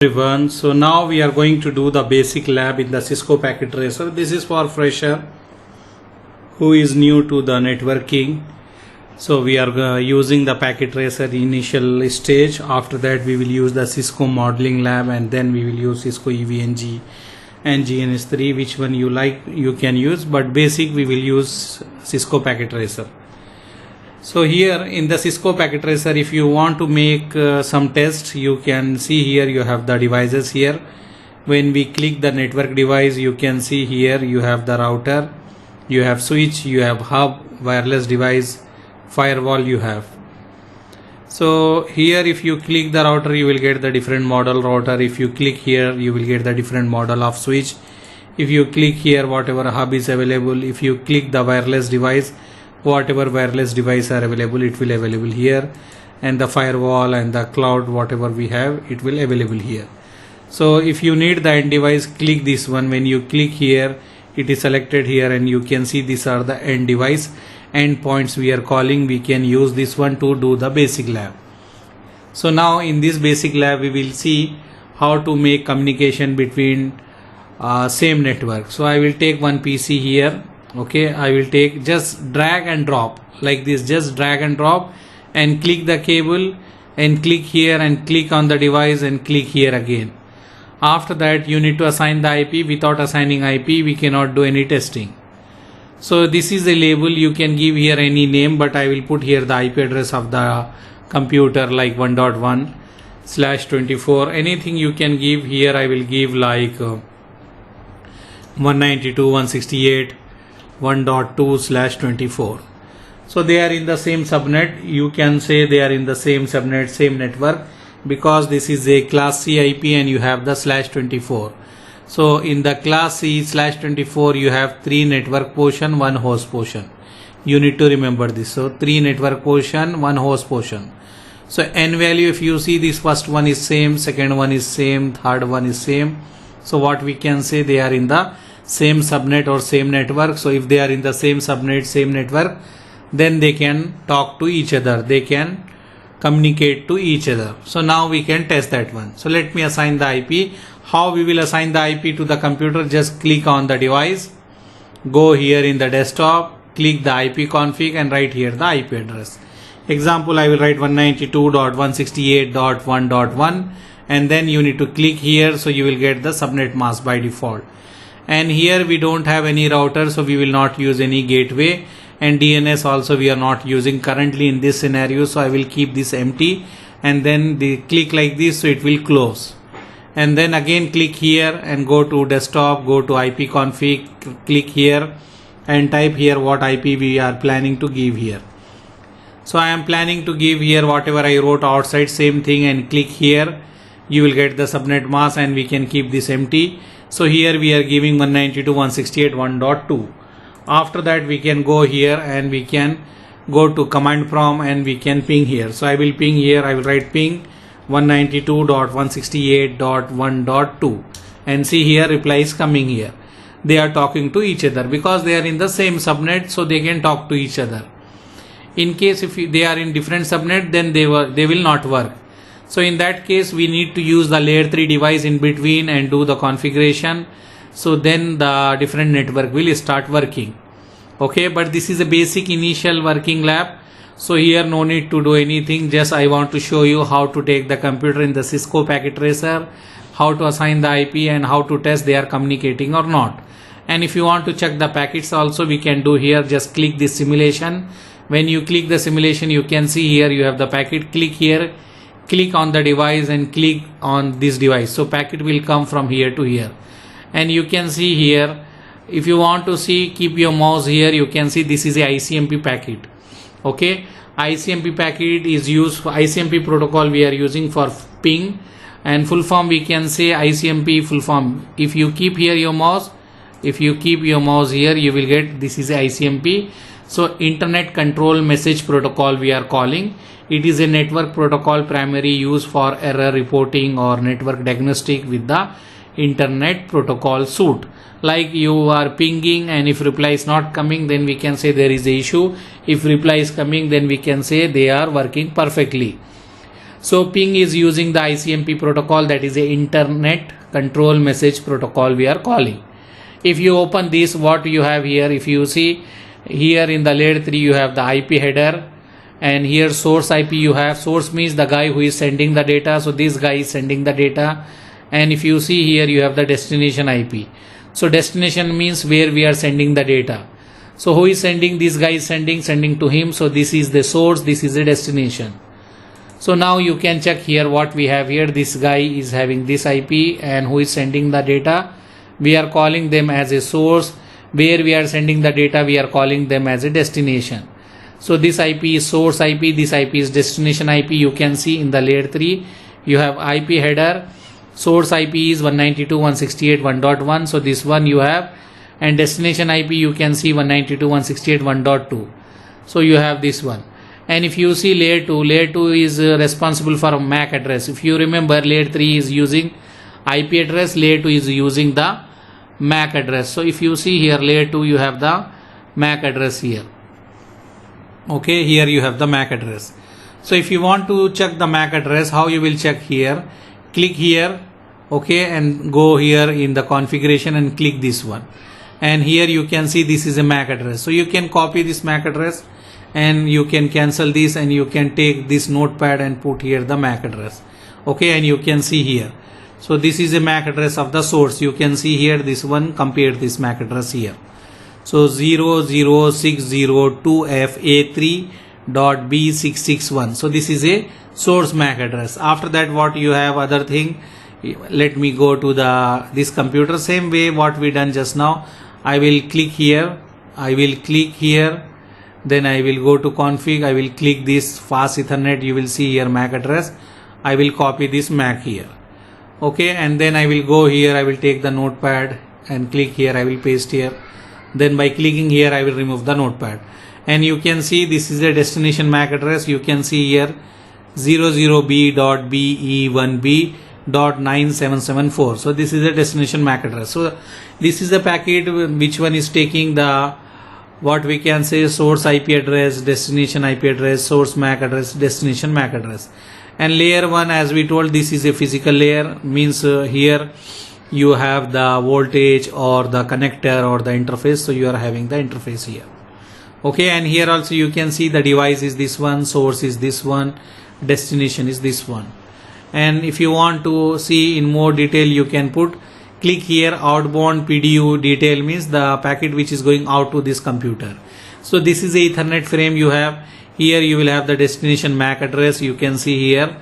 Everyone, so now we are going to do the basic lab in the CISCO Packet Tracer. This is for fresher who is new to the networking. So we are using the Packet Tracer initial stage. After that we will use the CISCO modeling lab, and then we will use CISCO EVNG and GNS3. Which one you like you can use, but basic we will use CISCO Packet Tracer. So here in the CISCO Packet Tracer, if you want to make some tests, you can see here you have the devices here. When we click the network device, you can see here you have the router, you have switch, you have hub, wireless device, firewall you have. So here if you click the router, you will get the different model router. If you click here, you will get the different model of switch. If you click here, whatever hub is available. If you click the wireless device, whatever wireless device are available, it will available here, and the firewall and the cloud, whatever we have, it will available here. So if you need the end device, click this one. When you click here, it is selected here, and you can see these are the end device endpoints we are calling. We can use this one to do the basic lab. So now in this basic lab we will see how to make communication between same network. So I will take one PC here. Okay, I will take, just drag and drop like this, just drag and drop and click the cable and click here and click on the device and click here again. After that you need to assign the IP. Without assigning IP we cannot do any testing. So this is a label. You can give here any name, but I will put here the IP address of the computer like 1.1/24. anything you can give here. I will give like 192.168.1.2/24. so they are in the same subnet. You can say they are in the same subnet, same network, because this is a class C IP and you have the /24. so in the class C /24 you have 3 network portion, 1 host portion. You need to remember this. So 3 network portion, 1 host portion. So n value, if you see, this first one is same, second one is same, third one is same. So what we can say, they are in the same subnet or same network. So if they are in the same subnet, same network, then they can talk to each other, they can communicate to each other. So now we can test that one. So let me assign the IP. How we will assign the IP to the computer? Just click on the device, go here in the desktop, click the IP config and write here the IP address. Example, I will write 192.168.1.1, and then you need to click here. So you will get the subnet mask by default. And here we don't have any router, so we will not use any gateway, and DNS also we are not using currently in this scenario. So I will keep this empty, and then the click like this, so it will close. And then again click here and go to desktop, go to IP config, click here and type here what IP we are planning to give here. So I am planning to give here whatever I wrote outside, same thing, and click here. You will get the subnet mask, and we can keep this empty. So here we are giving 192.168.1.2. After that we can go here and we can go to command prompt and we can ping here. So I will ping here, I will write ping 192.168.1.2, and see here reply is coming here. They are talking to each other because they are in the same subnet, so they can talk to each other. In case if they are in different subnet, then they will not work. So in that case we need to use the layer 3 device in between and do the configuration. So then the different network will start working. Okay, but this is a basic initial working lab. So here no need to do anything. Just I want to show you how to take the computer in the CISCO Packet Tracer, how to assign the IP, and how to test they are communicating or not. And if you want to check the packets also, we can do here. Just click this simulation. When you click the simulation, you can see here you have the packet. Click here, click on the device and click on this device. So packet will come from here to here, and you can see here, if you want to see, keep your mouse here. You can see this is a ICMP packet. Okay, ICMP packet is used for ICMP protocol we are using for ping, and full form we can say ICMP full form. If you keep here your mouse, if you keep your mouse here, you will get this is ICMP. So Internet Control Message Protocol we are calling. It is a network protocol primarily used for error reporting or network diagnostic with the Internet Protocol suite. Like you are pinging, and if reply is not coming, then we can say there is an issue. If reply is coming, then we can say they are working perfectly. So ping is using the ICMP protocol, that is a internet control message protocol we are calling. If you open this, what you have here, if you see here in the layer 3 you have the IP header, and here source IP you have. Source means the guy who is sending the data, so this guy is sending the data. And if you see here you have the destination IP. So destination means where we are sending the data. So who is sending? This guy is sending to him. So this is the source, this is the destination. So now you can check here what we have here. This guy is having this IP, and who is sending the data, we are calling them as a source. Where we are sending the data, we are calling them as a destination. So this IP is source IP, this IP is destination IP. You can see in the layer 3 you have IP header. Source IP is 192.168.1.1, so this one you have, and destination IP you can see 192.168.1.2. So you have this one. And if you see layer 2 is responsible for MAC address. If you remember, layer 3 is using IP address, layer 2 is using the MAC address. So if you see here layer 2 you have the MAC address here. Okay, here you have the MAC address. So if you want to check the MAC address, how you will check here? Click here, okay, and go here in the configuration and click this one. And here you can see this is a MAC address. So you can copy this MAC address and you can cancel this, and you can take this notepad and put here the MAC address. Okay, and you can see here. So this is a MAC address of the source. You can see here this one, compare this MAC address here. So 00602FA3.B661. So this is a source MAC address. After that, what you have other thing, let me go to this computer. Same way what we done just now. I will click here, then I will go to config, I will click this fast Ethernet. You will see here MAC address. I will copy this MAC here. Okay, and then I will go here, I will take the notepad and click here, I will paste here. Then by clicking here I will remove the notepad, and you can see this is a destination MAC address. You can see here 00B.be1b.9774. so this is a destination MAC address. So this is a packet which one is taking the, what we can say, source IP address, destination IP address, source MAC address, destination MAC address. And layer 1, as we told, this is a physical layer, means here you have the voltage or the connector or the interface. So you are having the interface here. Okay, and here also you can see the device is this one, source is this one, destination is this one. And if you want to see in more detail, you can click here outbound PDU detail, means the packet which is going out to this computer. So this is a Ethernet frame you have. Here you will have the destination MAC address, you can see here,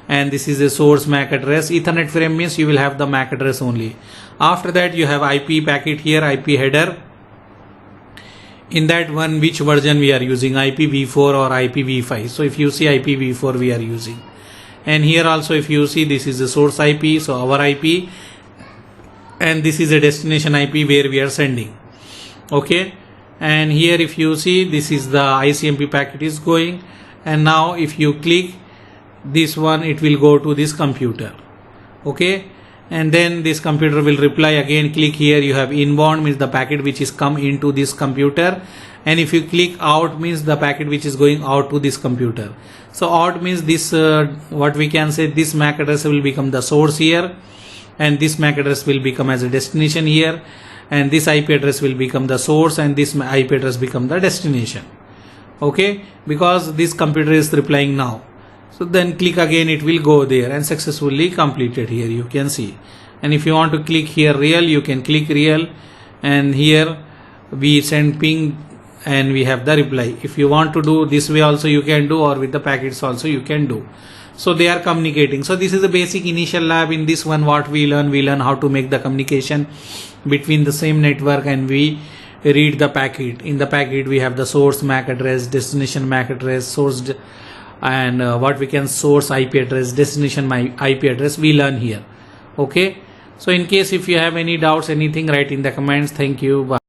and this is a source MAC address. Ethernet frame means you will have the MAC address only. After that you have IP packet here, IP header. In that one, which version we are using, IPv4 or IPv5. So if you see IPv4 we are using. And here also if you see, this is the source IP, so our IP, and this is a destination IP where we are sending. Okay, and here if you see, this is the ICMP packet is going, and now if you click this one, it will go to this computer. Okay, and then this computer will reply again. Click here, you have inbound, means the packet which is come into this computer, and if you click out, means the packet which is going out to this computer. So out means this, what we can say, this MAC address will become the source here, and this MAC address will become as a destination here, and this IP address will become the source, and this IP address become the destination. Okay, because this computer is replying now. So then click again, it will go there, and successfully completed here you can see. And if you want to click here real, you can click real, and here we send ping and we have the reply. If you want to do this way also you can do, or with the packets also you can do. So they are communicating. So this is the basic initial lab. In this one, what we learn how to make the communication between the same network, and we read the packet. In the packet we have the source MAC address, destination MAC address, source, and what we can source IP address, destination IP address we learn here. Okay, so in case if you have any doubts, anything, write in the comments. Thank you. Bye.